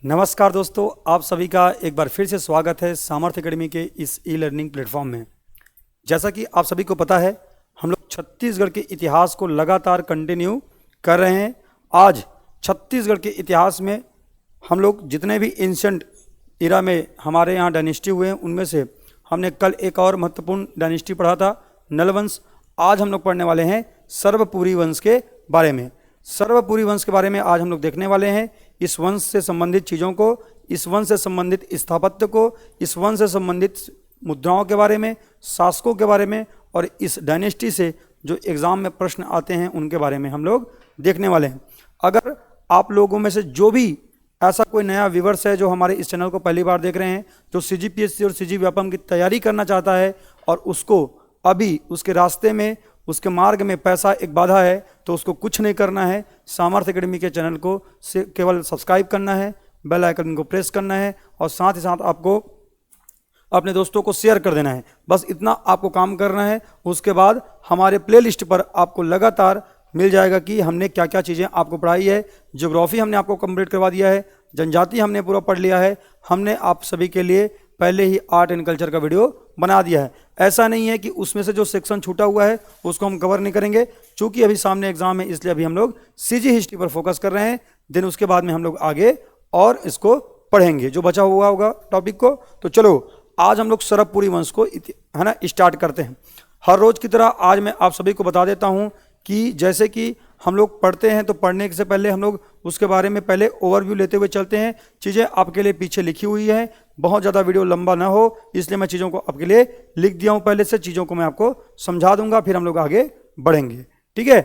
नमस्कार दोस्तों, आप सभी का एक बार फिर से स्वागत है सामर्थ्य अकेडमी के इस ई लर्निंग प्लेटफॉर्म में। जैसा कि आप सभी को पता है, हम लोग छत्तीसगढ़ के इतिहास को लगातार कंटिन्यू कर रहे हैं। आज छत्तीसगढ़ के इतिहास में हम लोग जितने भी एंशिएंट इरा में हमारे यहाँ डायनेस्टी हुए हैं, उनमें से हमने कल एक और महत्वपूर्ण डायनेस्टी पढ़ा था, नलवंश। आज हम लोग पढ़ने वाले हैं सर्वपुरी वंश के बारे में। सर्वपुरी वंश के बारे में आज हम लोग देखने वाले हैं। इस वंश से संबंधित चीज़ों को, इस वंश से संबंधित स्थापत्य को, इस वंश से संबंधित मुद्राओं के बारे में, शासकों के बारे में, और इस डायनेस्टी से जो एग्ज़ाम में प्रश्न आते हैं उनके बारे में हम लोग देखने वाले हैं। अगर आप लोगों में से जो भी ऐसा कोई नया व्यूअर्स है जो हमारे इस चैनल को पहली बार देख रहे हैं, जो CGPSC और CG व्यापम की तैयारी करना चाहता है और उसको अभी उसके रास्ते में, उसके मार्ग में पैसा एक बाधा है, तो उसको कुछ नहीं करना है। सामर्थ्य अकेडमी के चैनल को केवल सब्सक्राइब करना है, बेल आइकन को प्रेस करना है और साथ ही साथ आपको अपने दोस्तों को शेयर कर देना है। बस इतना आपको काम करना है। उसके बाद हमारे प्लेलिस्ट पर आपको लगातार मिल जाएगा कि हमने क्या क्या चीज़ें आपको पढ़ाई है। ज्योग्राफी हमने आपको कंप्लीट करवा दिया है, जनजाति हमने पूरा पढ़ लिया है, हमने आप सभी के लिए पहले ही आर्ट एंड कल्चर का वीडियो बना दिया है। ऐसा नहीं है कि उसमें से जो सेक्शन छूटा हुआ है उसको हम कवर नहीं करेंगे, चूंकि अभी सामने एग्जाम है, इसलिए अभी हम लोग CG हिस्ट्री पर फोकस कर रहे हैं। दिन उसके बाद में हम लोग आगे और इसको पढ़ेंगे जो बचा हुआ होगा टॉपिक को। तो चलो आज हम लोग सर्वपुरी वंश को है ना स्टार्ट करते हैं। हर रोज की तरह आज मैं आप सभी को बता देता हूँ कि जैसे कि हम लोग पढ़ते हैं तो पढ़ने से पहले हम लोग उसके बारे में पहले ओवरव्यू लेते हुए चलते हैं। चीज़ें आपके लिए पीछे लिखी हुई हैं, बहुत ज़्यादा वीडियो लंबा ना हो इसलिए मैं चीज़ों को आपके लिए लिख दिया हूँ पहले से। चीज़ों को मैं आपको समझा दूंगा, फिर हम लोग आगे बढ़ेंगे। ठीक है,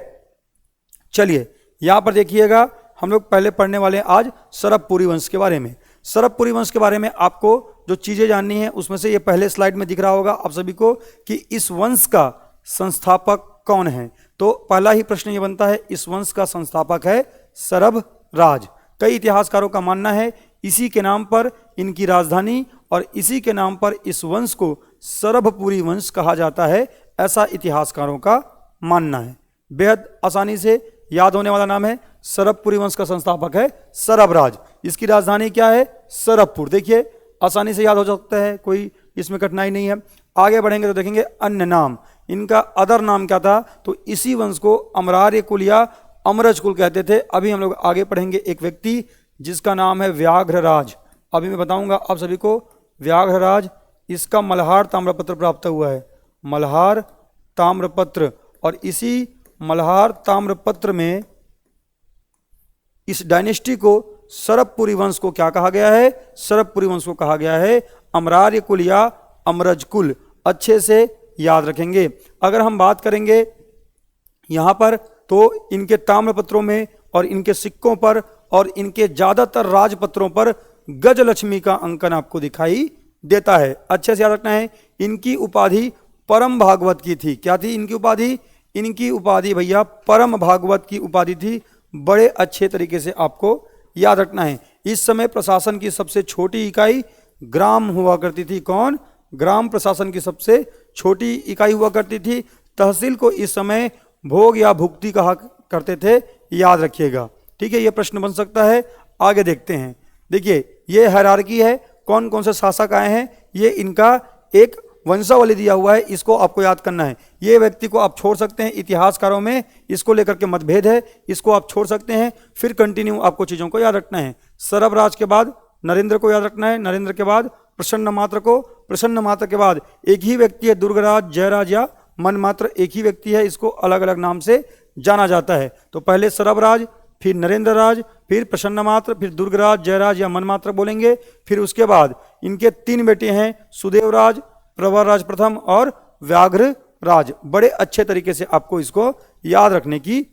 चलिए यहाँ पर देखिएगा, हम लोग पहले पढ़ने वाले हैं आज सर्वपुरी वंश के बारे में। सर्वपुरी वंश के बारे में आपको जो चीज़ें जाननी है उसमें से ये पहले स्लाइड में दिख रहा होगा आप सभी को कि इस वंश का संस्थापक कौन है। तो पहला ही प्रश्न ये बनता है, इस वंश का संस्थापक है सर्वराज। कई इतिहासकारों का मानना है इसी के नाम पर इनकी राजधानी और इसी के नाम पर इस वंश को सर्वपुरी वंश कहा जाता है, ऐसा इतिहासकारों का मानना है। बेहद आसानी से याद होने वाला नाम है। सर्वपुरी वंश का संस्थापक है सर्वराज। इसकी राजधानी क्या है? सरभपुर। देखिए आसानी से याद हो सकता है, कोई इसमें कठिनाई नहीं है। आगे बढ़ेंगे तो देखेंगे अन्य नाम, इनका अदर नाम क्या था, तो इसी वंश को अमरार्य कुल या अमरज कुल कहते थे। अभी हम लोग आगे पढ़ेंगे एक व्यक्ति जिसका नाम है व्याघ्रराज। अभी मैं बताऊंगा आप सभी को व्याघ्रराज। इसका मल्हार ताम्रपत्र प्राप्त हुआ है, मल्हार ताम्रपत्र, और इसी मल्हार ताम्रपत्र में इस डायनेस्टी को सर्वपुरी वंश को क्या कहा गया है? सर्वपुरी वंश को कहा गया है अमरार्य कुल या अमरज कुल। अच्छे से याद रखेंगे। अगर हम बात करेंगे यहाँ पर तो इनके ताम्रपत्रों में और इनके सिक्कों पर और इनके ज्यादातर राजपत्रों पर गजलक्ष्मी का अंकन आपको दिखाई देता है। अच्छे से याद रखना है। इनकी उपाधि परम भागवत की थी। क्या थी इनकी उपाधि? इनकी उपाधि भैया परम भागवत की उपाधि थी। बड़े अच्छे तरीके से आपको याद रखना है। इस समय प्रशासन की सबसे छोटी इकाई ग्राम हुआ करती थी। कौन? ग्राम प्रशासन की सबसे छोटी इकाई हुआ करती थी। तहसील को इस समय भोग या भुक्ति कहा करते थे, याद रखिएगा। ठीक है, यह प्रश्न बन सकता है। आगे देखते हैं। देखिए ये हायरार्की है, कौन कौन से शासक आए हैं, ये इनका एक वंशावली दिया हुआ है, इसको आपको याद करना है। ये व्यक्ति को आप छोड़ सकते हैं, इतिहासकारों में इसको लेकर के मतभेद है, इसको आप छोड़ सकते हैं। फिर कंटिन्यू आपको चीज़ों को याद रखना है। सर्वराज के बाद नरेंद्र को याद रखना है, नरेंद्र के बाद प्रसन्न मात्र को, प्रसन्न मात्र के बाद एक ही व्यक्ति है दुर्गराज, जयराज या मनमात्र, एक ही व्यक्ति है, इसको अलग अलग नाम से जाना जाता है। तो पहले सर्वराज, फिर नरेंद्र राज, फिर प्रसन्न मात्र, फिर दुर्गराज, जयराज या मनमात्र बोलेंगे। फिर उसके बाद इनके 3 बेटे हैं, सुदेवराज, प्रवरराज प्रथम और व्याघ्र राज। बड़े अच्छे तरीके से आपको इसको याद रखने की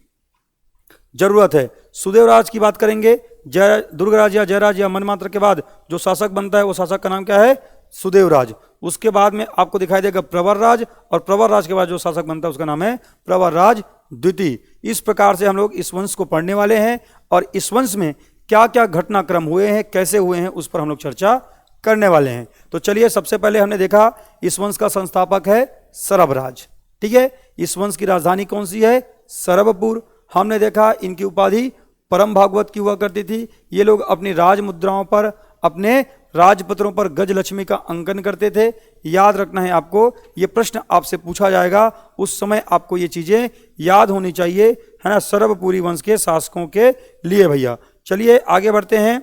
जरूरत है। सुदेवराज की बात करेंगे, दुर्गराज या जयराज या मनमात्र के बाद जो शासक बनता है वो शासक का नाम क्या है? सुदेवराज। उसके बाद में आपको दिखाई देगा प्रवरराज, और प्रवरराज के बाद जो शासक बनता है उसका नाम है प्रवरराज द्वितीय। इस प्रकार से हम लोग इस वंश को पढ़ने वाले हैं और इस वंश में क्या क्या घटनाक्रम हुए हैं, कैसे हुए हैं, उस पर हम लोग चर्चा करने वाले हैं। तो चलिए सबसे पहले हमने देखा इस वंश का संस्थापक है सर्वराज। ठीक है, इस वंश की राजधानी कौन सी है? सर्वपुर। हमने देखा इनकी उपाधि परम भागवत की हुआ करती थी। ये लोग अपनी राज मुद्राओं पर, अपने राजपत्रों पर गजलक्ष्मी का अंकन करते थे। याद रखना है आपको, ये प्रश्न आपसे पूछा जाएगा, उस समय आपको ये चीजें याद होनी चाहिए, है ना, सर्वपुरी वंश के शासकों के लिए भैया। चलिए आगे बढ़ते हैं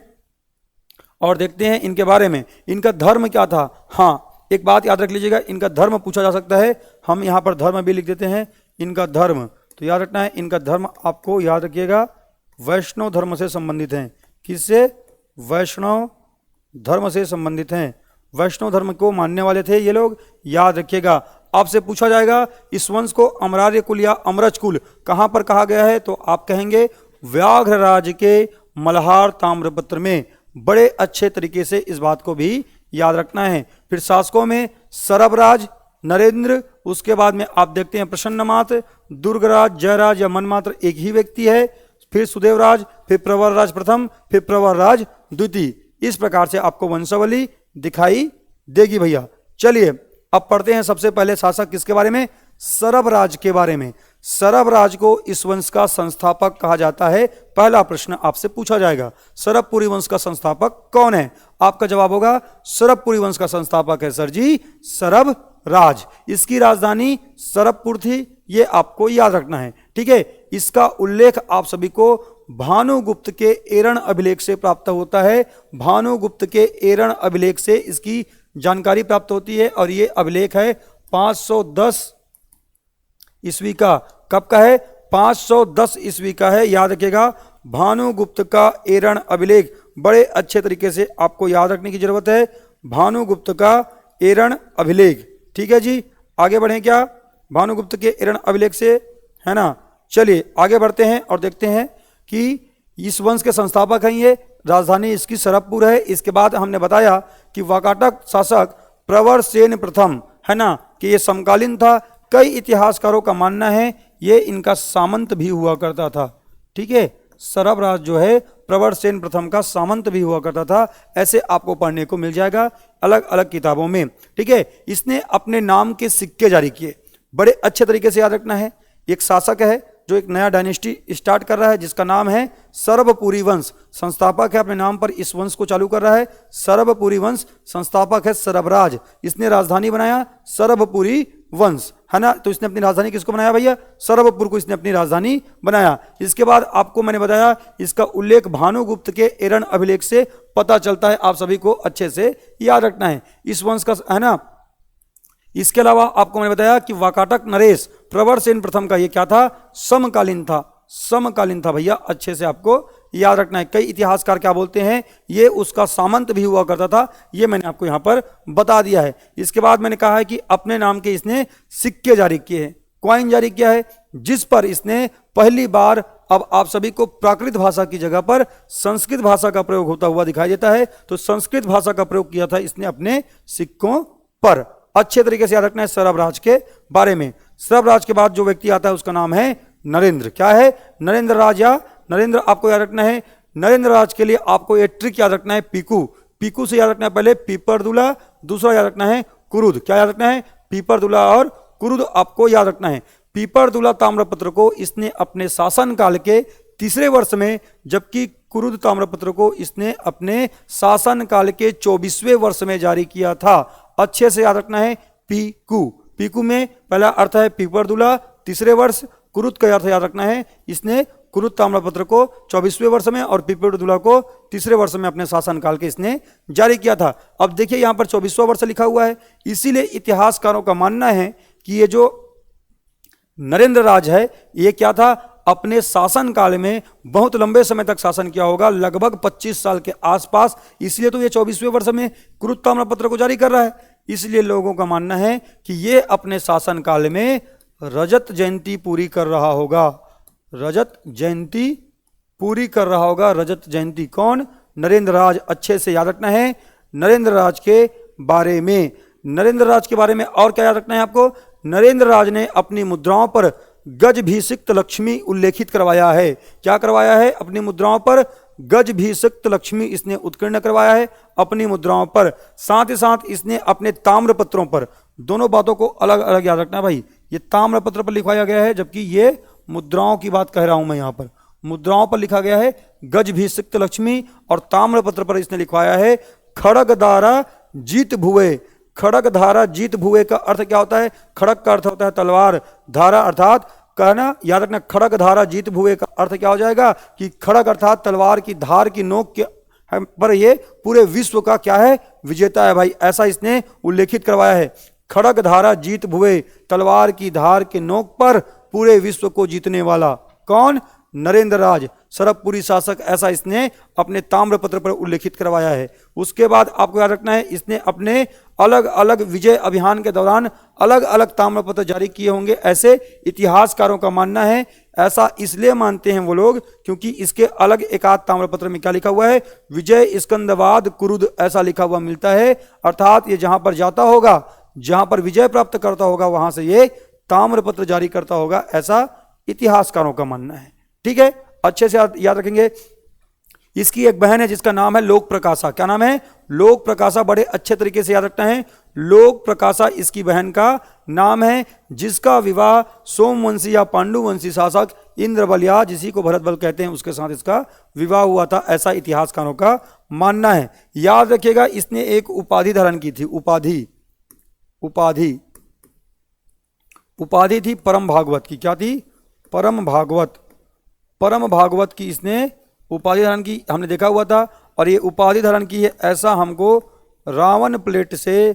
और देखते हैं इनके बारे में, इनका धर्म क्या था। हाँ, एक बात याद रख लीजिएगा, इनका धर्म पूछा जा सकता है। हम यहाँ पर धर्म भी लिख देते हैं, इनका धर्म, तो याद रखना है इनका धर्म आपको याद रखिएगा वैष्णव धर्म से संबंधित हैं। किससे? वैष्णव धर्म से संबंधित हैं। वैष्णव धर्म को मानने वाले थे ये लोग, याद रखिएगा। आपसे पूछा जाएगा इस वंश को अमरार्य कुल या अमरज कुल कहाँ पर कहा गया है, तो आप कहेंगे व्याघ्रराज के मल्हार ताम्रपत्र में। बड़े अच्छे तरीके से इस बात को भी याद रखना है। फिर शासकों में सरबराज, नरेंद्र, उसके बाद में आप देखते हैं प्रसन्नमात्र, दुर्गराज, जयराज या मनमात्र एक ही व्यक्ति है, फिर सुदेवराज, फिर प्रवरराज प्रथम, फिर प्रवरराज द्वितीय। इस प्रकार से आपको वंशावली दिखाई देगी भैया। चलिए अब पढ़ते हैं सबसे पहले शासक किसके बारे में, सरबराज के बारे में। सरबराज को इस वंश का संस्थापक कहा जाता है। पहला प्रश्न आपसे पूछा जाएगा, सरबपुरी वंश का संस्थापक कौन है? आपका जवाब होगा सरबपुरी वंश का संस्थापक है सर जी सरबराज। इसकी राजधानी सरबपुर थी, ये आपको याद रखना है, ठीक है। इसका उल्लेख आप सभी को भानुगुप्त के एरण अभिलेख से प्राप्त होता है। भानुगुप्त के एरण अभिलेख से इसकी जानकारी प्राप्त होती है और ये अभिलेख है 510 ईस्वी का। कब का है? 510 ईस्वी का है, याद रखिएगा। भानुगुप्त का एरण अभिलेख बड़े अच्छे तरीके से आपको याद रखने की जरूरत है, भानुगुप्त का एरण अभिलेख, ठीक है जी। आगे बढ़ें क्या, भानुगुप्त के एरण अभिलेख से, है ना। चलिए आगे बढ़ते हैं और देखते हैं कि इस वंश के संस्थापक हैं ये, राजधानी इसकी सरबपुर है। इसके बाद हमने बताया कि वाकाटक शासक प्रवरसेन प्रथम, है ना, कि ये समकालीन था। कई इतिहासकारों का मानना है ये इनका सामंत भी हुआ करता था, ठीक है। सरबराज जो है प्रवरसेन प्रथम का सामंत भी हुआ करता था, ऐसे आपको पढ़ने को मिल जाएगा अलग अलग किताबों में, ठीक है। इसने अपने नाम के सिक्के जारी किए, बड़े अच्छे तरीके से याद रखना है। एक शासक है जो एक नया डायनेस्टी स्टार्ट कर रहा है जिसका नाम है सर्वपुरी वंश। संस्थापक है, अपने नाम पर इस वंश को चालू कर रहा है सर्वपुरी वंश। संस्थापक है सरबराज, इसने राजधानी बनाया सर्वपुरी वंश, है ना। तो इसने अपनी राजधानी किसको बनाया भैया? सरबपुर को इसने अपनी राजधानी बनाया। इसके बाद आपको मैंने बताया इसका उल्लेख भानुगुप्त के एरण अभिलेख से पता चलता है, आप सभी को अच्छे से याद रखना है इस वंश का, है ना। इसके अलावा आपको मैंने बताया कि वाकाटक नरेश प्रवरसेन प्रथम का ये क्या था? समकालीन था, समकालीन था भैया, अच्छे से आपको याद रखना है। कई इतिहासकार क्या बोलते हैं, ये उसका सामंत भी हुआ करता था, ये मैंने आपको यहां पर बता दिया है। इसके बाद मैंने कहा है कि अपने नाम के इसने सिक्के जारी किए हैं, कॉइन जारी किया है, जिस पर इसने पहली बार, अब आप सभी को प्राकृत भाषा की जगह पर संस्कृत भाषा का प्रयोग होता हुआ दिखाई देता है, तो संस्कृत भाषा का प्रयोग किया था इसने अपने सिक्कों पर। अच्छे तरीके से याद रखना है सरबराज के बारे में। सरबराज के बाद जो व्यक्ति आता है उसका नाम है नरेंद्र। क्या है? नरेंद्र राज या नरेंद्र, आपको याद रखना है। नरेंद्र राज के लिए आपको ये ट्रिक याद रखना है, पीकू। पीकू से याद रखना है पहले पीपरदुला, दूसरा याद रखना है कुरुद। क्या याद रखना है? पीपरदुला और कुरुद आपको याद रखना है। पीपरदुला ताम्रपत्र को इसने अपने शासन काल के तीसरे वर्ष में, जबकि कुरुद ताम्रपत्र को इसने अपने शासन काल के 24वें वर्ष में जारी किया था। अच्छे से याद रखना है पीकू। पीकू में पहला अर्थ है पीपरदुला, तीसरे वर्ष। कुरुद का अर्थ याद रखना है, इसने कुरुद ताम्रपत्र को 24वें वर्ष में और पीपरदुला को तीसरे वर्ष में अपने शासनकाल के इसने जारी किया था। अब देखिए यहाँ पर 24वां वर्ष लिखा हुआ है, इसीलिए इतिहासकारों का मानना है कि ये जो नरेंद्र राज है ये क्या था, अपने शासन काल में बहुत लंबे समय तक शासन किया होगा, लगभग 25 साल के आसपास, इसलिए तो ये 24वें वर्ष में कुरुद ताम्रपत्र को जारी कर रहा है। इसलिए लोगों का मानना है कि ये अपने शासन काल में रजत जयंती पूरी कर रहा होगा, रजत जयंती पूरी कर रहा होगा। रजत जयंती कौन? नरेंद्र राज। अच्छे से याद रखना है नरेंद्र राज के बारे में। नरेंद्र राज के बारे में और क्या याद रखना है आपको? नरेंद्र राज ने अपनी मुद्राओं पर गजभिषिक्त लक्ष्मी उल्लेखित करवाया है। क्या करवाया है? अपनी मुद्राओं पर गजभिषिक्त लक्ष्मी इसने उत्कीर्ण करवाया है अपनी मुद्राओं पर। साथ ही साथ इसने अपने ताम्रपत्रों पर, दोनों बातों को अलग अलग याद रखना है भाई, ये ताम्रपत्र पर लिखवाया गया है, जबकि ये मुद्राओं की बात कह रहा हूं मैं यहाँ पर। मुद्राओं पर लिखा गया है गजभिषिक्त लक्ष्मी, और ताम्रपत्र पर इसने लिखवाया है खड़ग धारा जीत भुवे। खड़ग धारा जीत भुवे का अर्थ क्या होता है? खड़ग का अर्थ होता है तलवार, धारा अर्थात कहना, याद रखना, खड़ग धारा जीत भुवे का अर्थ क्या हो जाएगा कि खड़ग अर्थात तलवार की धार की नोक के पर ये पूरे विश्व का क्या है? विजेता है भाई, ऐसा इसने उल्लेखित करवाया है। खड़ग धारा जीत भुवे, तलवार की धार के नोक पर पूरे विश्व को जीतने वाला कौन? नरेंद्र राज, सरबपुरी शासक, ऐसा इसने अपने ताम्रपत्र पर उल्लेखित करवाया है। उसके बाद आपको याद रखना है, इसने अपने अलग अलग विजय अभियान के दौरान अलग अलग ताम्रपत्र जारी किए होंगे, ऐसे इतिहासकारों का मानना है। ऐसा इसलिए मानते हैं वो लोग क्योंकि इसके अलग एकाध ताम्रपत्र में क्या लिखा हुआ है? विजय स्कंदवाद कुरुद, ऐसा लिखा हुआ मिलता है। अर्थात ये जहां पर जाता होगा, जहां पर विजय प्राप्त करता होगा, वहां से ये ताम्रपत्र जारी करता होगा, ऐसा इतिहासकारों का मानना है। ठीक है, अच्छे से याद रखेंगे। इसकी एक बहन है जिसका नाम है लोक प्रकाशा। क्या नाम है? लोक प्रकाशा। बड़े अच्छे तरीके से याद रखना है, लोक प्रकाशा इसकी बहन का नाम है, जिसका विवाह सोमवंशी या पांडुवंशी शासक इंद्रबलिया, जिसी को भरत बल कहते हैं, उसके साथ इसका विवाह हुआ था, ऐसा इतिहासकारों का मानना है। याद रखिएगा, इसने एक उपाधि धारण की थी। उपाधि थी परम भागवत की। क्या थी? परम भागवत की इसने उपाधि धारण की, हमने देखा हुआ था। और ये उपाधि धारण की है, ऐसा हमको रावण प्लेट से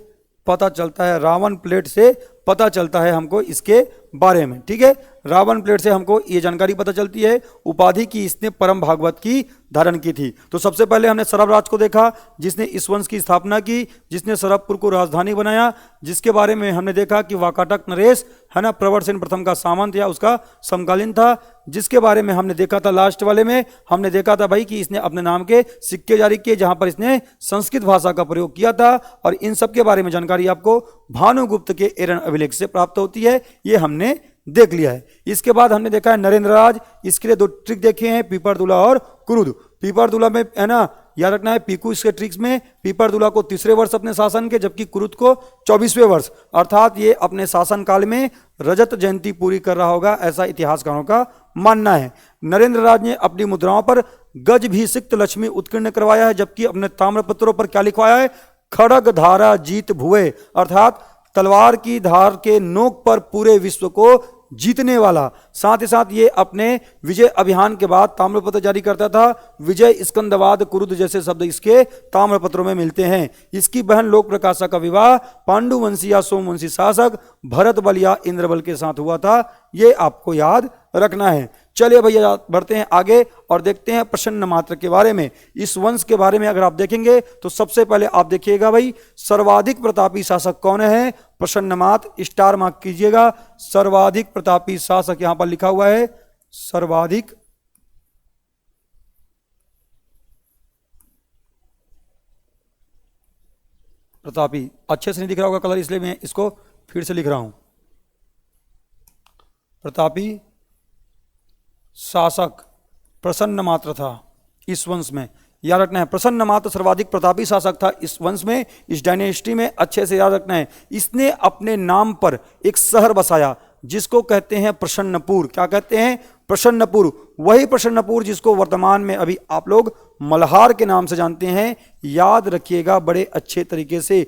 पता चलता है। रावण प्लेट से पता चलता है हमको इसके बारे में। ठीक है, रावण प्लेट से हमको ये जानकारी पता चलती है। उपाधि की इसने परम भागवत की धारण की थी। तो सबसे पहले हमने सरबराज को देखा, जिसने इस वंश की स्थापना की, जिसने सरबपुर को राजधानी बनाया, जिसके बारे में हमने देखा कि वाकाटक नरेश है ना, प्रवरसेन प्रथम का सामंत या उसका समकालीन था। जिसके बारे में हमने देखा था लास्ट वाले में, हमने देखा था भाई कि इसने अपने नाम के सिक्के जारी किए, जहां पर इसने संस्कृत भाषा का प्रयोग किया था। और इन सब के बारे में जानकारी आपको भानुगुप्त के एरन अभिलेख से प्राप्त होती है, ये हमने देख लिया है। इसके बाद हमने देखा है नरेंद्र राज, इसके लिए दो ट्रिक देखे हैं, पीपरदुला और कुरुद। पीपरदुला में है ना, याद रखना है, पीकू इसके ट्रिक्स में पीपरदुला को 3रे वर्ष अपने शासन के, जबकि कुरुद को 24वें वर्ष, अर्थात ये अपने शासन काल में रजत जयंती पूरी कर रहा होगा, ऐसा इतिहासकारों का मानना है। नरेंद्र राज ने अपनी मुद्राओं पर गजभिषिक्त लक्ष्मी उत्कीर्ण करवाया है, जबकि अपने ताम्रपत्रों पर क्या लिखवाया है? खड़ग धारा जीत भुवे, अर्थात तलवार की धार के नोक पर पूरे विश्व को जीतने वाला। साथ ही साथ ये अपने विजय अभियान के बाद ताम्रपत्र जारी करता था। विजय स्कंदवाद कुरुद जैसे शब्द इसके ताम्रपत्रों में मिलते हैं। इसकी बहन लोक प्रकाशा का विवाह पांडुवंशी या सोमवंशी शासक भरत बल या इंद्रबल के साथ हुआ था, ये आपको याद रखना है। चलिए भैया बढ़ते हैं आगे और देखते हैं प्रसन्न मात्र के बारे में। इस वंश के बारे में अगर आप देखेंगे तो सबसे पहले आप देखिएगा भाई, सर्वाधिक प्रतापी शासक कौन है? प्रसन्न मात्र, स्टार मार्क कीजिएगा। सर्वाधिक प्रतापी शासक यहां पर लिखा हुआ है, सर्वाधिक प्रतापी। अच्छे से नहीं दिख रहा होगा कलर, इसलिए मैं इसको फिर से लिख रहा हूं। प्रतापी शासक प्रसन्न मात्र था इस वंश में, याद रखना है। प्रसन्न मात्र सर्वाधिक प्रतापी शासक था इस वंश में, इस डायनेस्टी में, अच्छे से याद रखना है। इसने अपने नाम पर एक शहर बसाया जिसको कहते हैं प्रसन्नपुर। क्या कहते हैं? प्रसन्नपुर। वही प्रसन्नपुर जिसको वर्तमान में अभी आप लोग मल्हार के नाम से जानते हैं। याद रखिएगा बड़े अच्छे तरीके से,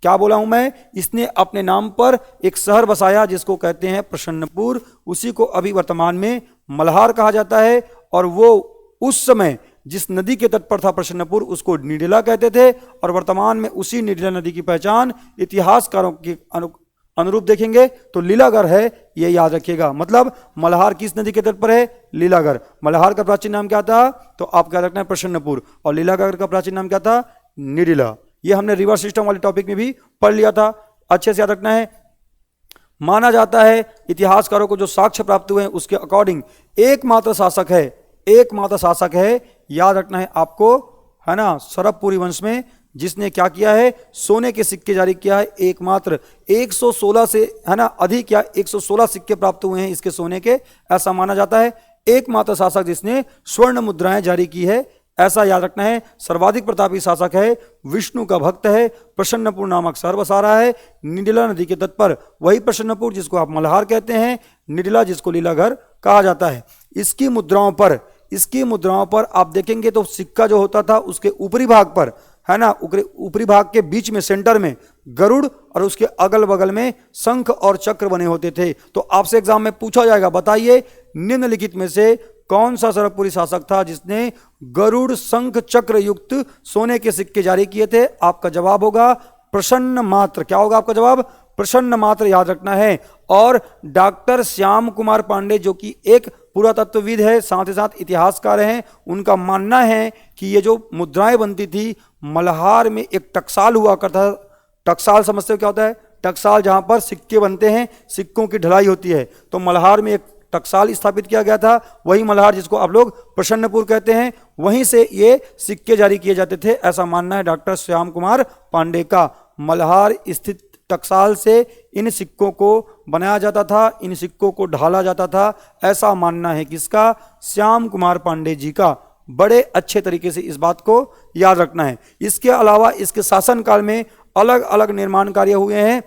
क्या बोला हूं मैं? इसने अपने नाम पर एक शहर बसाया जिसको कहते हैं प्रसन्नपुर, उसी को अभी वर्तमान में मल्हार कहा जाता है। और वो उस समय जिस नदी के तट पर था प्रसन्नपुर, उसको निडिला कहते थे। और वर्तमान में उसी निडिला नदी की पहचान इतिहासकारों के अनुरूप देखेंगे तो लीलागढ़ है, ये याद रखिएगा। मतलब मल्हार किस नदी के तट पर है? लीलागढ़। मल्हार का प्राचीन नाम क्या था? तो आपको याद रखना है प्रसन्नपुर। और लीलागढ़ का प्राचीन नाम क्या था? निडिला। ये हमने रिवर सिस्टम वाले टॉपिक में भी पढ़ लिया था, अच्छे से याद रखना है। माना जाता है इतिहासकारों को जो साक्ष्य प्राप्त हुए हैं उसके अकॉर्डिंग एकमात्र शासक है, याद रखना है आपको, है ना, सरबपुरी वंश में जिसने क्या किया है? सोने के सिक्के जारी किया है। एकमात्र 116 से, है ना, अधिक या 116 सिक्के प्राप्त हुए हैं इसके सोने के, ऐसा माना जाता है। एकमात्र शासक जिसने स्वर्ण मुद्राएं जारी की है, ऐसा याद रखना है। सर्वाधिक प्रतापी शासक है, विष्णु का भक्त है, प्रसन्नपुर नामक शहर बसा रहा है निडिला नदी के तट पर। वही प्रसन्नपुर जिसको आप मल्हार कहते हैं, निडिला जिसको लीलागढ़ कहा जाता है। इसकी मुद्राओं पर इसकी मुद्राओं पर आप देखेंगे तो सिक्का जो होता था उसके ऊपरी भाग पर, है ना, ऊपरी भाग के बीच में सेंटर में गरुड़ और उसके अगल बगल में शंख और चक्र बने होते थे। तो आपसे एग्जाम में पूछा जाएगा, बताइए निम्नलिखित में से कौन सा सरकपुरी शासक था जिसने गरुड़ शंख चक्र युक्त सोने के सिक्के जारी किए थे? आपका जवाब होगा प्रसन्न मात्र। क्या होगा आपका जवाब? प्रसन्न मात्र, याद रखना है। और डॉक्टर श्याम कुमार पांडे जो कि एक पुरातत्वविद है, साथ ही साथ इतिहासकार हैं, उनका मानना है कि ये जो मुद्राएं बनती थी मल्हार में एक टकसाल हुआ करता था। टकसाल समझते हो क्या होता है? टकसाल जहां पर सिक्के बनते हैं, सिक्कों की ढलाई होती है, तो मल्हार में एक टकसाल स्थापित किया गया था। वही मल्हार जिसको आप लोग प्रसन्नपुर कहते हैं, वहीं से ये सिक्के जारी किए जाते थे, ऐसा मानना है डॉक्टर श्याम कुमार पांडे का। मल्हार स्थित टकसाल से इन सिक्कों को बनाया जाता था, इन सिक्कों को ढाला जाता था, ऐसा मानना है किसका? श्याम कुमार पांडे जी का। बड़े अच्छे तरीके से इस बात को याद रखना है। इसके अलावा इसके शासनकाल में अलग अलग निर्माण कार्य हुए हैं,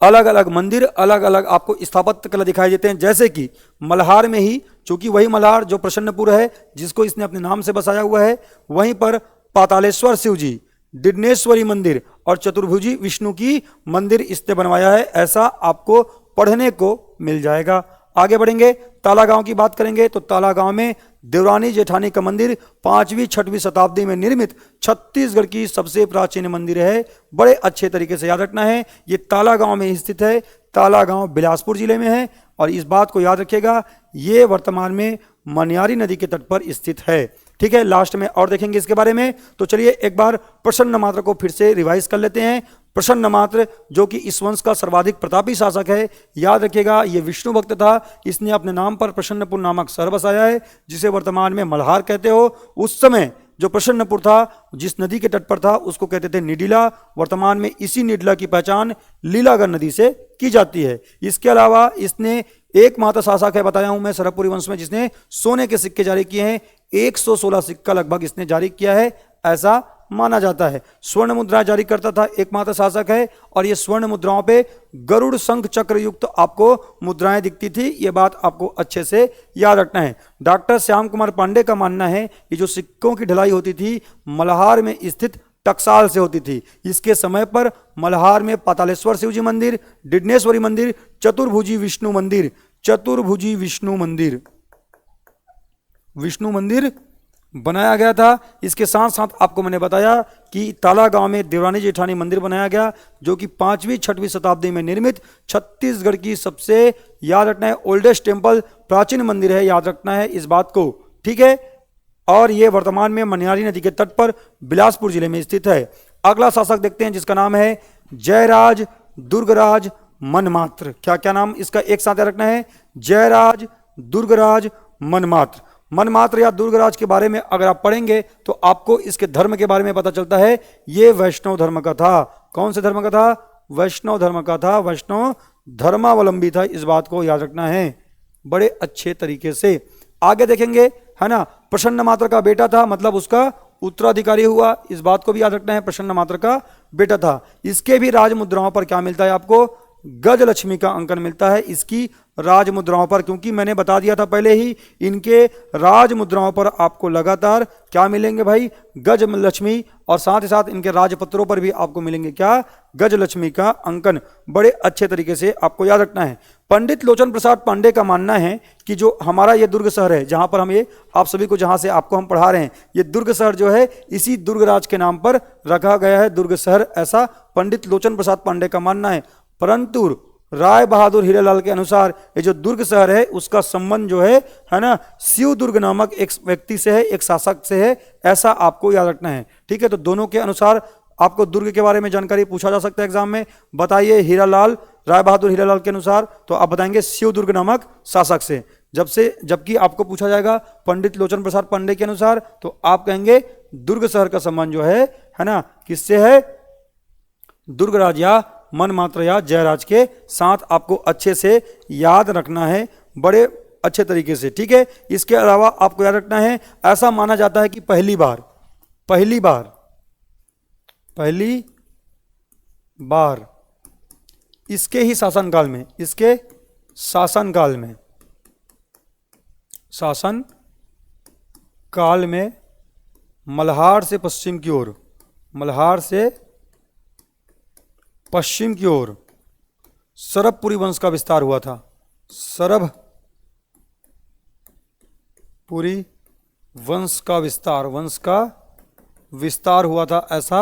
अलग अलग मंदिर, अलग अलग आपको स्थापत्य कला दिखाई देते हैं। जैसे कि मल्हार में ही, चूंकि वही मल्हार जो प्रसन्नपुर है जिसको इसने अपने नाम से बसाया हुआ है, वहीं पर पातालेश्वर शिव जी, डिडनेश्वरी मंदिर और चतुर्भुजी विष्णु की मंदिर इसने बनवाया है, ऐसा आपको पढ़ने को मिल जाएगा। आगे बढ़ेंगे, तालागांव की बात करेंगे तो तालागांव में देवरानी जेठानी का मंदिर 5वीं 6वीं शताब्दी में निर्मित छत्तीसगढ़ की सबसे प्राचीन मंदिर है। बड़े अच्छे तरीके से याद रखना है, ये तालागांव में स्थित है। तालागांव बिलासपुर जिले में है और इस बात को याद रखिएगा, ये वर्तमान में मनियारी नदी के तट पर स्थित है। ठीक है, लास्ट में और देखेंगे इसके बारे में। तो चलिए एक बार प्रसन्न मात्र को फिर से रिवाइज कर लेते हैं। प्रसन्न मात्र जो कि इस वंश का सर्वाधिक प्रतापी शासक है, याद रखिएगा ये विष्णु भक्त था। इसने अपने नाम पर प्रसन्नपुर नामक शहर बसाया है जिसे वर्तमान में मल्हार कहते हो। उस समय जो प्रसन्नपुर था, जिस नदी के तट पर था, उसको कहते थे निडिला। वर्तमान में इसी निडिला की पहचान लीलागर नदी से की जाती है। इसके अलावा इसने एकमात्र शासक है, बताया हूं मैं, सरकपुरी वंश में जिसने सोने के सिक्के जारी किए हैं। 116 सिक्का लगभग इसने जारी किया है, ऐसा माना जाता है। स्वर्ण मुद्रा जारी करता था, एकमात्र शासक है। और ये स्वर्ण मुद्राओं पे गरुड़ शंख चक्र युक्त आपको मुद्राएं दिखती थी, ये बात आपको अच्छे से याद रखना है। डॉक्टर श्याम कुमार पांडे का मानना है कि जो सिक्कों की ढलाई होती थी मल्हार में स्थित टकसाल से होती थी। इसके समय पर मल्हार में पातालेश्वर शिवजी मंदिर, डिडनेश्वरी मंदिर, चतुर्भुजी विष्णु मंदिर, चतुर्भुजी विष्णु मंदिर बनाया गया था। इसके साथ साथ आपको मैंने बताया कि तालागांव में देवरानी जेठानी मंदिर बनाया गया जो कि 5वीं 6वीं शताब्दी में निर्मित छत्तीसगढ़ की सबसे, याद रखना है, ओल्डेस्ट टेम्पल, प्राचीन मंदिर है, याद रखना है इस बात को। ठीक है, और ये वर्तमान में मनियारी नदी के तट पर बिलासपुर जिले में स्थित है। अगला शासक देखते हैं जिसका नाम है जयराज दुर्गराज मनमात्र। क्या क्या नाम इसका एक साथ रखना है? जयराज दुर्गराज मनमात्र। मनमात्र या दुर्गराज के बारे में अगर आप पढ़ेंगे तो आपको इसके धर्म के बारे में पता चलता है। ये वैष्णव धर्म का था। कौन से धर्म का था? वैष्णव धर्म का था, वैष्णव धर्मावलंबी था, इस बात को याद रखना है बड़े अच्छे तरीके से। आगे देखेंगे, है ना, प्रसन्न मात्र का बेटा था, मतलब उसका उत्तराधिकारी हुआ, इस बात को भी याद रखना है, प्रसन्न मात्र का बेटा था। इसके भी राज मुद्राओं पर क्या मिलता है आपको? गजलक्ष्मी का अंकन मिलता है इसकी राज मुद्राओं पर, क्योंकि मैंने बता दिया था पहले ही, इनके राज मुद्राओं पर आपको लगातार क्या मिलेंगे भाई? गजलक्ष्मी। और साथ ही साथ इनके राजपत्रों पर भी आपको मिलेंगे क्या? गजलक्ष्मी का अंकन। बड़े अच्छे तरीके से आपको याद रखना है। पंडित लोचन प्रसाद पांडे का मानना है कि जो हमारा ये दुर्ग शहर है, जहां पर हम ये आप सभी को, जहां से आपको हम पढ़ा रहे हैं, ये दुर्ग शहर जो है इसी दुर्गराज के नाम पर रखा गया है, दुर्ग शहर, ऐसा पंडित लोचन प्रसाद पांडे का मानना है। परंतु राय बहादुर हीरालाल के अनुसार ये जो दुर्ग शहर है उसका संबंध जो है ना, शिव दुर्ग नामक एक व्यक्ति से है, एक शासक से है, ऐसा आपको याद रखना है। ठीक है, तो दोनों के अनुसार आपको दुर्ग के बारे में जानकारी पूछा जा सकता है एग्जाम में। बताइए हीरालाल, राय बहादुर हीरालाल के अनुसार, तो आप बताएंगे शिव दुर्ग नामक शासक से। जबकि आपको पूछा जाएगा पंडित लोचन प्रसाद पांडे के अनुसार, तो आप कहेंगे दुर्ग शहर का संबंध जो है ना, किससे है? दुर्गराज या मनमात्र या जयराज के साथ आपको अच्छे से याद रखना है बड़े अच्छे तरीके से। ठीक है, इसके अलावा आपको याद रखना है, ऐसा माना जाता है कि पहली बार इसके ही शासनकाल काल में मल्हार से पश्चिम की ओर, मल्हार से पश्चिम की ओर सरभपुरी वंश का विस्तार हुआ था। सरभपुरी वंश का विस्तार हुआ था, ऐसा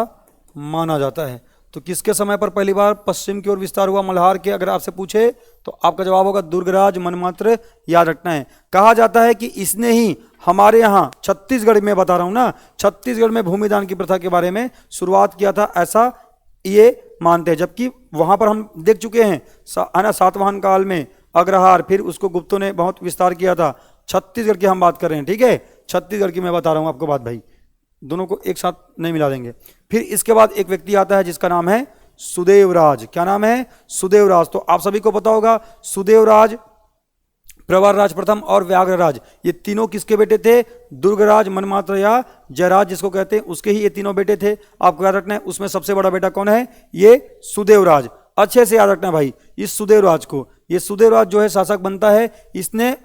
माना जाता है। तो किसके समय पर पहली बार पश्चिम की ओर विस्तार हुआ मल्हार के, अगर आपसे पूछे तो आपका जवाब होगा दुर्गराज मनमात्र, याद रखना है। कहा जाता है कि इसने ही हमारे यहाँ छत्तीसगढ़ में, बता रहा हूं ना, छत्तीसगढ़ में भूमिदान की प्रथा के बारे में शुरुआत किया था, ऐसा ये मानते हैं। जबकि वहां पर हम देख चुके हैं है ना, सातवाहन काल में अग्रहार, फिर उसको गुप्तों ने बहुत विस्तार किया था। छत्तीसगढ़ की हम बात कर रहे हैं, ठीक है, छत्तीसगढ़ की मैं बता रहा हूं आपको बात भाई, दोनों को एक साथ नहीं मिला देंगे। फिर इसके बाद एक व्यक्ति आता है जिसका नाम है सुदेवराज। क्या नाम है? सुदेवराज। तो आप सभी को पता होगा सुदेवराज, प्रवरराज प्रथम और व्याघ्रराज, ये तीनों किसके बेटे थे? दुर्गराज, मनमात्र या जयराज जिसको कहते हैं, उसके ही ये तीनों बेटे थे। आपको याद रखना है उसमें सबसे बड़ा बेटा कौन है? ये सुदेवराज। अच्छे से याद रखना है भाई इस सुदेवराज को। ये सुदेवराज जो है शासक बनता है, इसने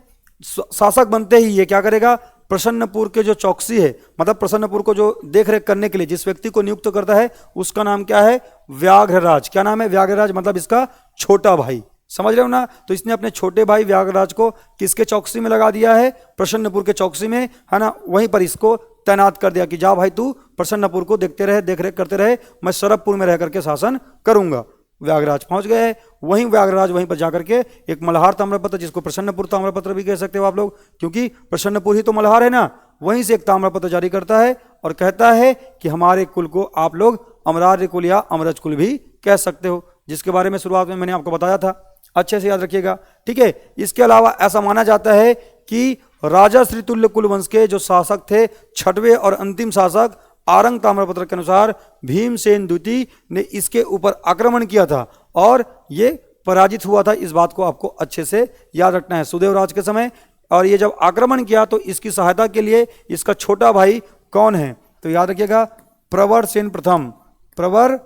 शासक बनते ही ये क्या करेगा? प्रसन्नपुर के जो चौकसी है, मतलब प्रसन्नपुर को जो देख रेख करने के लिए जिस व्यक्ति को नियुक्त करता है उसका नाम क्या है? व्याघ्रराज। क्या नाम है? व्याघ्रराज, मतलब इसका छोटा भाई, समझ रहे हो ना। तो इसने अपने छोटे भाई व्याघ्रराज को किसके चौकसी में लगा दिया है? प्रसन्नपुर के चौकसी में, है ना, वहीं पर इसको तैनात कर दिया कि जा भाई तू प्रसन्नपुर को देखते रहे, देख रेख करते रहे, मैं सरभपुर में रह करके शासन करूंगा। व्याघ्रराज पहुंच गए हैं, वहीं व्याघ्रराज वहीं पर जाकर के एक मल्हार ताम्रपत्र, जिसको प्रसन्नपुर ताम्रपत्र भी कह सकते हो आप लोग, क्योंकि प्रसन्नपुर ही तो मल्हार है ना, वहीं से एक ताम्रपत्र जारी करता है और कहता है कि हमारे कुल को आप लोग अमरार्य कुल या अमरज कुल भी कह सकते हो, जिसके बारे में शुरुआत में मैंने आपको बताया था। अच्छे से याद रखिएगा, ठीक है। इसके अलावा ऐसा माना जाता है कि राजा श्रीतुल्य कुल वंश के जो शासक थे, छठवें और अंतिम शासक, आरंग ताम्रपत्र के अनुसार भीमसेन द्वितीय ने इसके ऊपर आक्रमण किया था और ये पराजित हुआ था। इस बात को आपको अच्छे से याद रखना है सुदेवराज के समय। और ये जब आक्रमण किया तो इसकी सहायता के लिए इसका छोटा भाई कौन है? तो याद रखिएगा प्रवरसेन प्रथम, प्रवरराज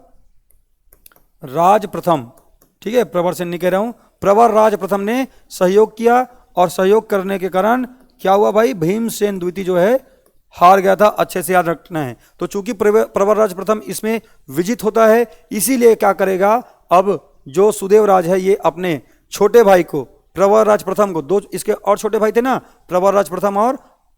प्रथम, ठीक है, प्रवरसेन नहीं कह रहा हूं, प्रवरराज प्रथम ने सहयोग किया और सहयोग करने के कारण क्या हुआ भाई? भीमसेन द्वितीय जो है हार गया था। अच्छे से याद रखना है। तो चूंकि प्रवरराज प्रथम इसमें विजित होता है, इसीलिए क्या करेगा, अब जो सुदेवराज है ये अपने छोटे भाई को, प्रवरराज प्रथम को, दो इसके और छोटे भाई थे ना, प्रवरराज प्रथम और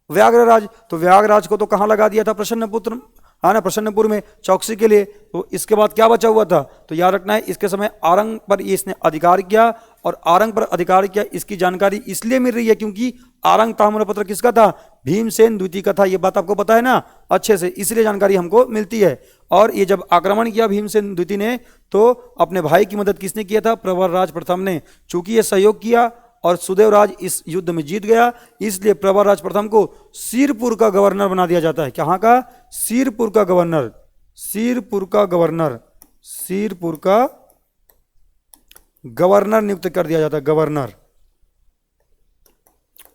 व्याघ्रराज, तो व्याघ्रराज को तो कहां लगा दिया था? प्रसन्नपुर, हाँ ना, प्रसन्नपुर में चौकसी के लिए। तो इसके बाद क्या बचा हुआ था? तो याद रखना है इसके समय आरंग पर इसने अधिकार किया, और आरंग पर अधिकार किया इसकी जानकारी इसलिए मिल रही है क्योंकि आरंग ताम्रपत्र किसका था? भीमसेन द्वितीय का था। ये बात आपको पता है ना अच्छे से, इसलिए जानकारी हमको मिलती है। और ये जब आक्रमण किया भीमसेन द्वितीय ने, तो अपने भाई की मदद किसने किया था? प्रवरराज प्रथम ने। चूंकि ये सहयोग किया और सुदेवराज इस युद्ध में जीत गया, इसलिए प्रवरराज प्रथम को सिरपुर का गवर्नर बना दिया जाता है। कहां का? सिरपुर का गवर्नर, सिरपुर का गवर्नर, सिरपुर का गवर्नर नियुक्त कर दिया जाता है, गवर्नर।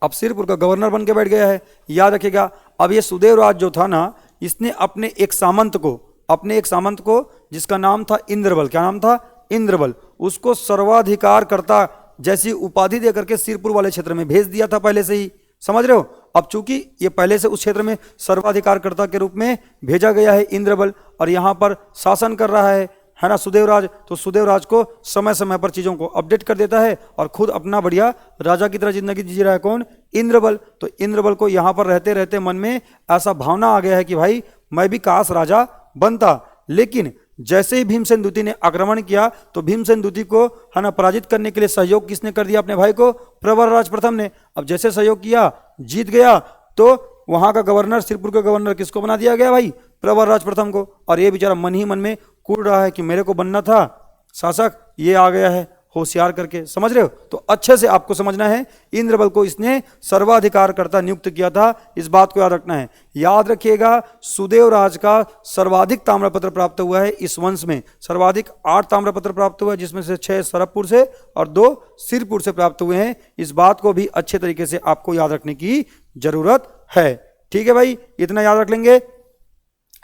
अब सिरपुर का गवर्नर बन के बैठ गया है। याद रखिएगा, अब ये सुदेवराज जो था ना, इसने अपने एक सामंत को जिसका नाम था इंद्रबल, क्या नाम था? इंद्रबल, उसको सर्वाधिकारकर्ता जैसी उपाधि देकर के सिरपुर वाले क्षेत्र में भेज दिया था पहले से ही, समझ रहे हो। अब चूंकि ये पहले से उस क्षेत्र में सर्वाधिकारकर्ता के रूप में भेजा गया है इंद्रबल, और यहां पर शासन कर रहा है ना सुदेवराज, तो सुदेवराज को समय समय पर चीजों को अपडेट कर देता है और खुद अपना बढ़िया राजा की तरह जिंदगी जी रहा है। कौन? इंद्रबल। तो इंद्रबल को यहां पर रहते रहते मन में ऐसा भावना आ गया है कि भाई मैं भी काश राजा बनता। लेकिन जैसे ही भीमसेन द्वितीय ने आक्रमण किया, तो भीमसेन द्वितीय को, है ना, पराजित करने के लिए सहयोग किसने कर दिया? अपने भाई को, प्रवरराज प्रथम ने। अब जैसे सहयोग किया, जीत गया, तो वहां का गवर्नर, सिरपुर का गवर्नर किसको बना दिया गया भाई? प्रवरराज प्रथम को। और ये बेचारा मन ही मन में कूद रहा है कि मेरे को बनना था शासक, ये आ गया है होशियार करके, समझ रहे हो। तो अच्छे से आपको समझना है, इंद्रबल को इसने सर्वाधिकारकर्ता नियुक्त किया था, इस बात को याद रखना है। याद रखिएगा, सुदेवराज का सर्वाधिक ताम्रपत्र प्राप्त हुआ है इस वंश में, सर्वाधिक 8 ताम्रपत्र प्राप्त हुआ है, जिसमें से 6 सरभपुर से और 2 सिरपुर से प्राप्त हुए हैं। इस बात को भी अच्छे तरीके से आपको याद रखने की जरूरत है, ठीक है भाई, इतना याद रख लेंगे।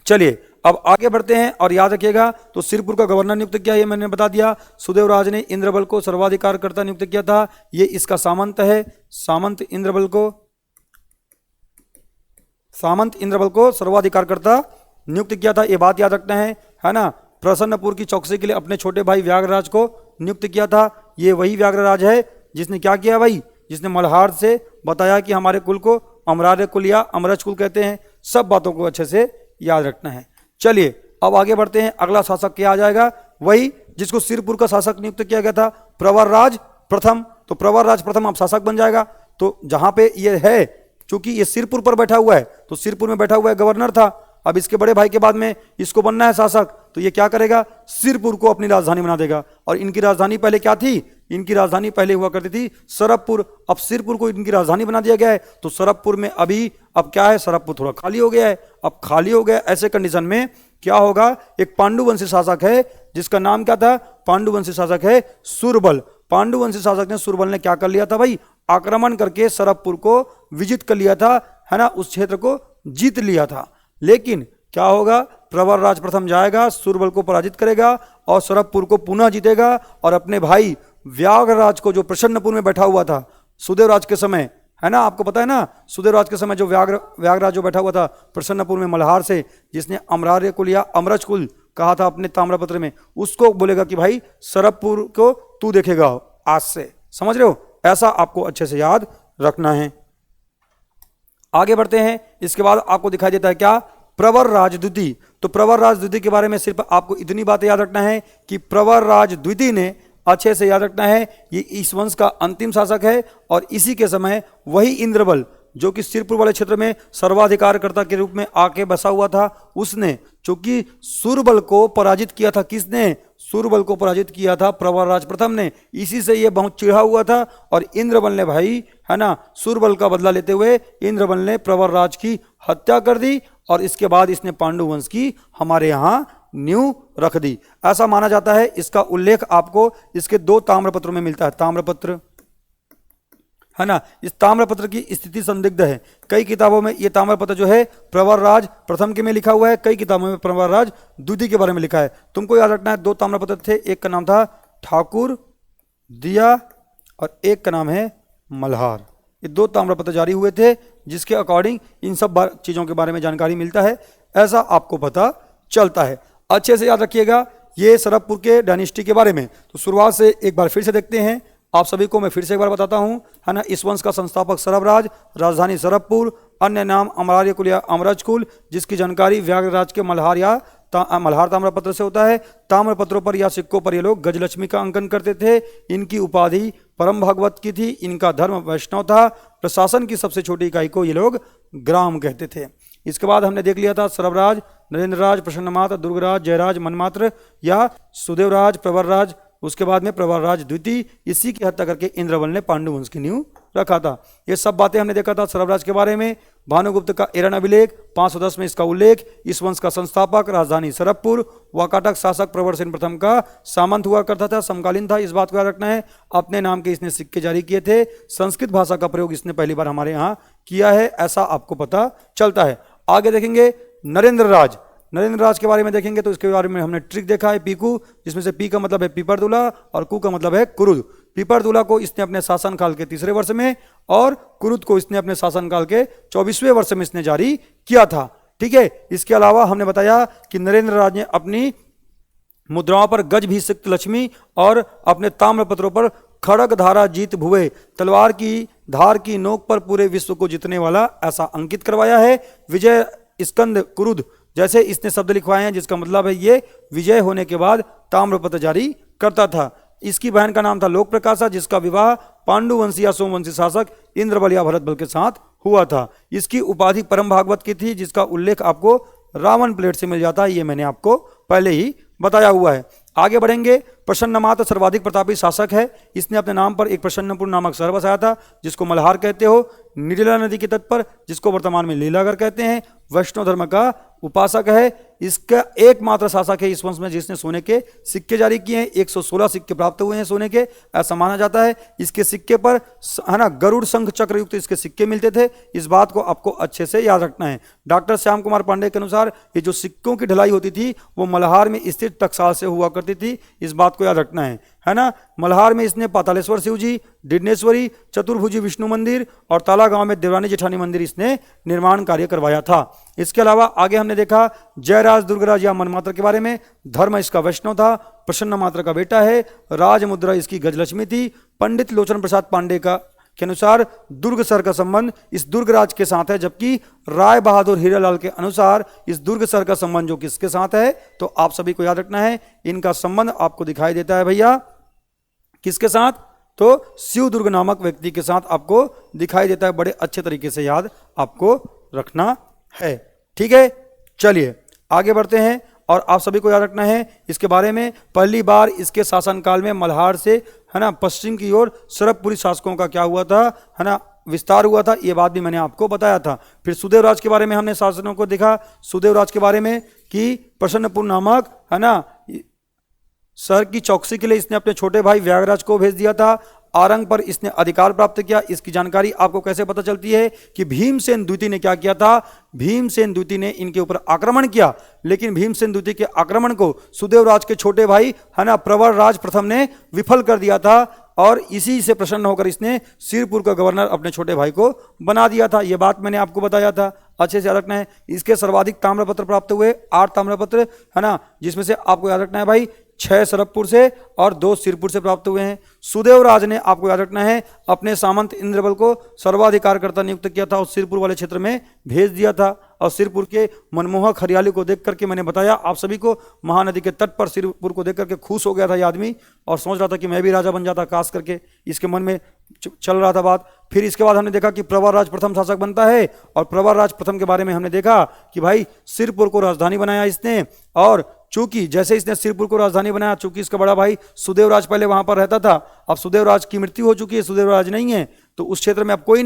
चलिए अब आगे बढ़ते हैं, और याद रखिएगा, तो सिरपुर का गवर्नर नियुक्त किया, ये मैंने बता दिया। सुदेवराज ने इंद्रबल को सर्वाधिकारकर्ता नियुक्त किया था, ये इसका सामंत है, सामंत इंद्रबल को सामंत इंद्रबल को सर्वाधिकारकर्ता नियुक्त किया था, ये बात याद रखना है ना। प्रसन्नपुर की चौकसी के लिए अपने छोटे भाई व्याघ्रराज को नियुक्त किया था। ये वही व्याघ्रराज है जिसने क्या किया भाई, जिसने मल्हार से बताया कि हमारे कुल को अमरार्य कुल या अमरज कुल कहते हैं। सब बातों को अच्छे से याद रखना है। चलिए अब आगे बढ़ते हैं। अगला शासक क्या आ जाएगा, वही जिसको सिरपुर का शासक नियुक्त किया गया था, प्रवरराज प्रथम। तो प्रवरराज प्रथम अब शासक बन जाएगा। तो जहां पे ये है, क्योंकि ये सिरपुर पर बैठा हुआ है, तो सिरपुर में बैठा हुआ है गवर्नर था। अब इसके बड़े भाई के बाद में इसको बनना है शासक, तो ये क्या करेगा, सिरपुर को अपनी राजधानी बना देगा। और इनकी राजधानी पहले क्या थी, इनकी राजधानी पहले हुआ करती थी सरबपुर। अब सिरपुर को इनकी राजधानी बना दिया गया है। तो सरबपुर में अभी अब क्या है, सरबपुर थोड़ा खाली हो गया है। अब खाली हो गया, ऐसे कंडीशन में क्या होगा, एक पांडुवंशी शासक है जिसका नाम क्या था, पांडुवंशी शासक है सुरबल। पांडुवंशी शासक ने, सुरबल ने क्या कर लिया था भाई, आक्रमण करके सरबपुर को विजित कर लिया था, है ना, उस क्षेत्र को जीत लिया था। लेकिन क्या होगा, प्रवरराज प्रथम जाएगा, सुरबल को पराजित करेगा और सरबपुर को पुनः जीतेगा और अपने भाई व्याघ्रराज को, जो प्रसन्नपुर में बैठा हुआ था सुदेवराज के समय, है ना, आपको पता है ना, सुदेवराज के समय जो व्याघ्रराज जो बैठा हुआ था प्रसन्नपुर में मल्हार से, जिसने अमरार्य कुल या अमरज कुल कहा था अपने ताम्रपत्र में, उसको बोलेगा कि भाई सरबपुर को तू देखेगा आज से। समझ रहे हो, ऐसा आपको अच्छे से याद रखना है। आगे बढ़ते हैं। इसके बाद आपको दिखाई देता है क्या, प्रवरराज द्वितीय। तो प्रवरराज द्वितीय के बारे में सिर्फ आपको इतनी बातें याद रखना है कि प्रवरराज द्वितीय ने, अच्छे से याद रखना है, ये इस वंश का अंतिम शासक है और इसी के समय वही इंद्रबल जो कि सिरपुर वाले क्षेत्र में सर्वाधिकारकर्ता के रूप में आके बसा हुआ था, उसने चूंकि सुरबल को पराजित किया था। किसने, सुरबल को पराजित किया था प्रवरराज प्रथम ने। इसी से ये बहुत चिढ़ा हुआ था और इंद्रबल ने भाई, है ना, सुरबल का बदला लेते हुए इंद्रबल ने प्रवरराज की हत्या कर दी और इसके बाद इसने पांडु वंश की हमारे यहाँ नींव रख दी, ऐसा माना जाता है। इसका उल्लेख आपको इसके 2 ताम्रपत्रों में मिलता है। ताम्रपत्र, है ना, इस ताम्रपत्र की स्थिति संदिग्ध है। कई किताबों में ये ताम्रपत्र जो है प्रवरराज प्रथम के में लिखा हुआ है, कई किताबों में प्रवरराज द्वितीय के बारे में लिखा है। तुमको याद रखना है 2 ताम्रपत्र थे, एक का नाम था ठाकुर दिया और एक का नाम है मल्हार। ये 2 ताम्रपत्र जारी हुए थे जिसके अकॉर्डिंग इन सब चीज़ों के बारे में जानकारी मिलता है, ऐसा आपको पता चलता है। अच्छे से याद रखिएगा ये सरबपुर के डायनेस्टी के बारे में। तो शुरुआत से एक बार फिर से देखते हैं। आप सभी को मैं फिर से एक बार बताता हूं, है ना। इस वंश का संस्थापक सरबराज, राजधानी सरबपुर, अन्य नाम अमरार्य कुल या अमरज कुल, जिसकी जानकारी व्याघ्रराज के मल्हार या मल्हार ताम्रपत्र से होता है। ताम्रपत्रों पर या सिक्कों पर ये लोग गजलक्ष्मी का अंकन करते थे। इनकी उपाधि परम भागवत की थी। इनका धर्म वैष्णव था। प्रशासन की सबसे छोटी इकाई को ये लोग ग्राम कहते थे। इसके बाद हमने देख लिया था सरबराज, नरेंद्रराज, प्रसन्नमात्र, दुर्गराज, जयराज, मनमात्र या सुदेवराज, प्रवरराज, उसके बाद में प्रवरराज द्वितीय। इसी की हत्या करके इंद्रबल ने पांडु वंश की नींव रखा था। ये सब बातें हमने देखा था सरबराज के बारे में। भानुगुप्त का एरन अभिलेख 510 में इसका उल्लेख। इस वंश का संस्थापक राजधानी सरबपुर। वाकाटक शासक प्रवरसेन प्रथम का सामंत हुआ करता था, समकालीन था, इस बात को याद रखना है। अपने नाम के इसने सिक्के जारी किए थे। संस्कृत भाषा का प्रयोग इसने पहली बार हमारे यहाँ किया है, ऐसा आपको पता चलता है। आगे देखेंगे नरेंद्रराज। नरेंद्रराज के बारे में देखेंगे तो इसके बारे में हमने ट्रिक देखा है, पीकू, जिसमें से पी का मतलब है पीपरदुला और कू का मतलब है कुरुद। पीपरदुला को इसने अपने शासनकाल के 3रे वर्ष में और कुरुद को इसने अपने शासनकाल के 24वें वर्ष में इसने जारी किया था। ठीक है। इसके अलावा हमने बताया कि नरेंद्रराज ने अपनी मुद्राओं पर गज भी सिक्त लक्ष्मी और अपने ताम्रपत्रों पर खड़ग धारा जीत भुवे, तलवार की धार की नोक पर पूरे विश्व को जीतने वाला, ऐसा अंकित करवाया है। विजय स्कंद कुरुद जैसे इसने शब्द लिखवाए हैं, जिसका मतलब है ये विजय होने के बाद ताम्रपत्र जारी करता था। इसकी बहन का नाम था लोक प्रकाशा, जिसका विवाह पांडुवंशी या सोमवंशी शासक इंद्रबल या भरतबल के साथ हुआ था। इसकी उपाधि परम भागवत की थी, जिसका उल्लेख आपको रावण प्लेट से मिल जाता है। ये मैंने आपको पहले ही बताया हुआ है। आगे बढ़ेंगे। प्रसन्नमात्र सर्वाधिक प्रतापी शासक है। इसने अपने नाम पर एक प्रसन्नपुर नामक शहर बसाया था, जिसको मल्हार कहते हो। नीला नदी के तट पर, जिसको वर्तमान में लीलागढ़ कहते हैं। वैष्णव धर्म का उपासक है। इसका एकमात्र शासक है इस वंश में जिसने सोने के सिक्के जारी किए हैं। 116 सिक्के प्राप्त हुए हैं सोने के, ऐसा माना जाता है। इसके सिक्के पर है ना गरुड़ शंख चक्र युक्त इसके सिक्के मिलते थे। इस बात को आपको अच्छे से याद रखना है। डॉक्टर श्याम कुमार पांडे के अनुसार ये जो सिक्कों की ढलाई होती थी वो मल्हार में स्थित टकसाल से हुआ करती थी। इस बात को याद रखना है ना। मल्हार में इसने पातालेश्वर शिव जी, डिडनेश्वरी, चतुर्भुजी विष्णु मंदिर और ताला गांव में देवरानी जेठानी मंदिर इसने निर्माण कार्य करवाया था। इसके अलावा आगे हमने देखा जयराज दुर्गराज या मनमात्र के बारे में। धर्म इसका वैष्णव था, प्रसन्न मात्र का बेटा है, राज मुद्रा इसकी गजलक्ष्मी थी। पंडित लोचन प्रसाद पांडे के अनुसार दुर्ग सर का संबंध इस दुर्गराज के साथ है, जबकि राय बहादुर हीरालाल के अनुसार इस दुर्ग सर का संबंध जो किसके साथ है, तो आप सभी को याद रखना है इनका संबंध आपको दिखाई देता है भैया किसके साथ, तो शिव दुर्ग नामक व्यक्ति के साथ आपको दिखाई देता है। बड़े अच्छे तरीके से याद आपको रखना है। ठीक है, चलिए आगे बढ़ते हैं और आप सभी को याद रखना है इसके बारे में। पहली बार इसके शासनकाल में मल्हार से है ना पश्चिम की ओर सरबपुरी शासकों का क्या हुआ था, है ना विस्तार हुआ था। ये बात भी मैंने आपको बताया था। फिर सुदेव राज के बारे में हमने शासनों को देखा। सुदेव राज के बारे में कि प्रसन्नपुर नामक है ना शहर की चौकसी के लिए इसने अपने छोटे भाई व्यागराज को भेज दिया था। आरंग पर इसने अधिकार प्राप्त किया। इसकी जानकारी आपको कैसे पता चलती है कि भीमसेन द्वितीय ने क्या किया था, भीमसेन द्वितीय ने इनके ऊपर आक्रमण किया, लेकिन भीमसेन द्वितीय के आक्रमण को सुदेव राज के छोटे भाई है ना प्रवर राज प्रथम ने विफल कर दिया था और इसी से प्रसन्न होकर इसने सिरपुर का गवर्नर अपने छोटे भाई को बना दिया था। यह बात मैंने आपको बताया था, अच्छे से याद रखना है। इसके सर्वाधिक ताम्रपत्र प्राप्त हुए 8 ताम्रपत्र है ना, जिसमें से आपको याद रखना है भाई 6 सरबपुर से और 2 सिरपुर से प्राप्त हुए हैं। सुदेव राज ने आपको याद रखना है अपने सामंत इंद्रबल को सर्वाधिकारकर्ता नियुक्त किया था और सिरपुर वाले क्षेत्र में भेज दिया था। और सिरपुर के मनमोहक हरियाली को देख करके मैंने बताया आप सभी को, महानदी के तट पर सिरपुर को देख करके खुश हो गया था ये आदमी और सोच रहा था कि मैं भी राजा बन जाता, खास करके इसके मन में चल रहा था बात। फिर इसके बाद हमने देखा कि प्रवर राज प्रथम शासक बनता है और प्रवर राज प्रथम के बारे में हमने देखा कि भाई सिरपुर को राजधानी बनाया इसने। और चूंकि जैसे इसने सिरपुर को राजधानी बनाया, चूंकि इसका बड़ा भाई सुदेवराज पहले वहां पर रहता था, अब सुदेवराज की मृत्यु हो चुकी है, सुदेवराज नहीं है, तो उस क्षेत्र में अब कोई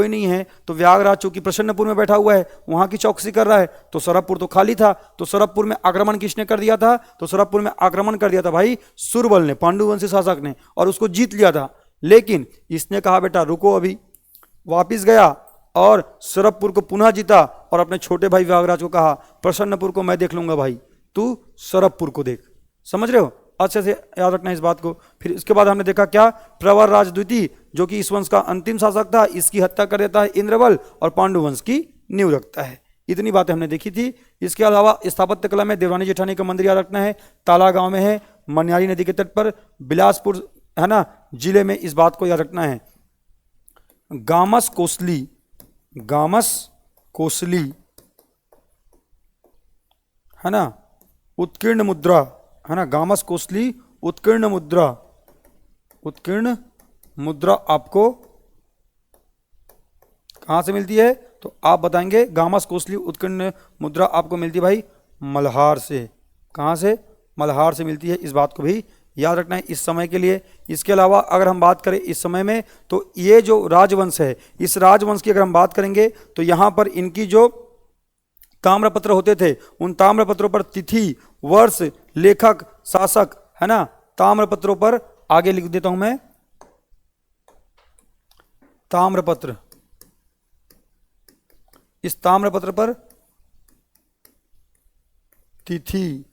नहीं है, तो व्यागराज चूंकि प्रसन्नपुर में बैठा हुआ है, वहां की चौकसी कर रहा है, तो सरबपुर तो खाली था। तो सरबपुर में आक्रमण किसने कर दिया था, तो सरबपुर में आक्रमण कर दिया था भाई सुरबल ने, पांडुवंशी शासक ने, और उसको जीत लिया था। लेकिन इसने कहा बेटा रुको, अभी वापिस गया और सरबपुर को पुनः जीता और अपने छोटे भाई व्यागराज को कहा प्रसन्नपुर को मैं देख लूंगा भाई, तू सरबपुर को देख। समझ रहे हो, अच्छे से याद रखना इस बात को। फिर इसके बाद हमने देखा क्या, प्रवर राज द्वितीय जो कि इस वंश का अंतिम शासक था, इसकी हत्या कर देता है इंद्रबल और पांडु वंश की नींव रखता है। इतनी बातें हमने देखी थी। इसके अलावा स्थापत्य कला में देवरानी जेठानी का मंदिर याद रखना है, ताला गांव में है, मनियारी नदी के तट पर, बिलासपुर है ना जिले में। इस बात को याद रखना है। गामस कोसली है ना, उत्कीर्ण मुद्रा है ना, गामस कोसली उत्कीर्ण मुद्रा आपको कहां से मिलती है, तो आप बताएंगे गामस कोसली उत्कीर्ण मुद्रा आपको मिलती है भाई मल्हार से। कहां से, मल्हार से मिलती है। इस बात को भी याद रखना है इस समय के लिए। इसके अलावा अगर हम बात करें इस समय में, तो ये जो राजवंश है, इस राजवंश की अगर हम बात करेंगे तो यहां पर इनकी जो ताम्रपत्र होते थे, उन ताम्रपत्रों पर तिथि, वर्ष, लेखक, शासक है ना, ताम्रपत्रों पर आगे लिख देता हूं मैं, ताम्रपत्र, इस ताम्रपत्र पर तिथि,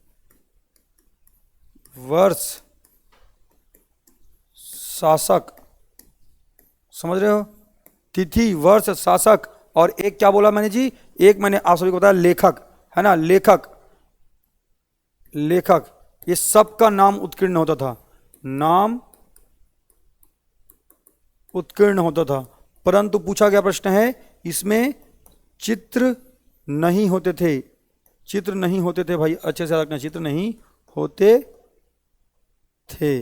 वर्ष, शासक, समझ रहे हो, तिथि, वर्ष, शासक, और एक क्या बोला मैंने जी, एक मैंने आप सभी को बताया लेखक है ना, लेखक, ये सबका नाम उत्कीर्ण होता था, नाम उत्कीर्ण होता था। परंतु पूछा गया प्रश्न है इसमें चित्र नहीं होते थे, चित्र नहीं होते थे भाई, अच्छे से रखना, चित्र नहीं होते थे,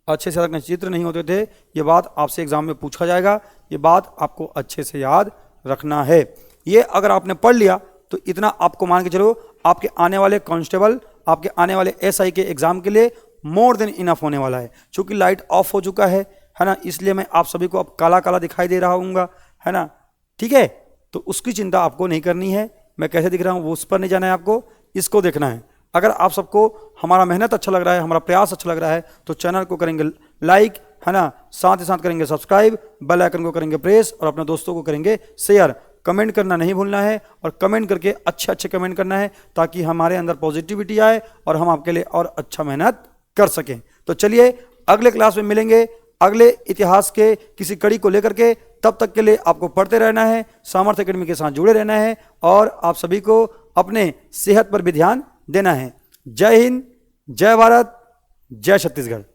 अच्छे से रखना, चित्र नहीं होते थे। ये बात आपसे एग्जाम में पूछा जाएगा, ये बात आपको अच्छे से याद रखना है। ये अगर आपने पढ़ लिया तो इतना आपको मान के चलो, आपके आने वाले कांस्टेबल, आपके आने वाले एसआई के एग्जाम के लिए मोर देन इनफ होने वाला है। चूंकि लाइट ऑफ हो चुका है ना, इसलिए मैं आप सभी को अब काला काला दिखाई दे रहा हूँगा, है ना, ठीक है। तो उसकी चिंता आपको नहीं करनी है, मैं कैसे दिख रहा हूँ वो उस पर नहीं जाना है आपको, इसको देखना है। अगर आप सबको हमारा मेहनत अच्छा लग रहा है, हमारा प्रयास अच्छा लग रहा है, तो चैनल को करेंगे लाइक, है ना, साथ ही साथ करेंगे सब्सक्राइब, बेल आइकन को करेंगे प्रेस और अपने दोस्तों को करेंगे शेयर। कमेंट करना नहीं भूलना है और कमेंट करके अच्छे अच्छे कमेंट करना है ताकि हमारे अंदर पॉजिटिविटी आए और हम आपके लिए और अच्छा मेहनत कर सकें। तो चलिए अगले क्लास में मिलेंगे अगले इतिहास के किसी कड़ी को लेकर के। तब तक के लिए आपको पढ़ते रहना है, सामर्थ्य एकेडमी के साथ जुड़े रहना है और आप सभी को अपने सेहत पर भी ध्यान देना है। जय हिंद, जय भारत, जय छत्तीसगढ़।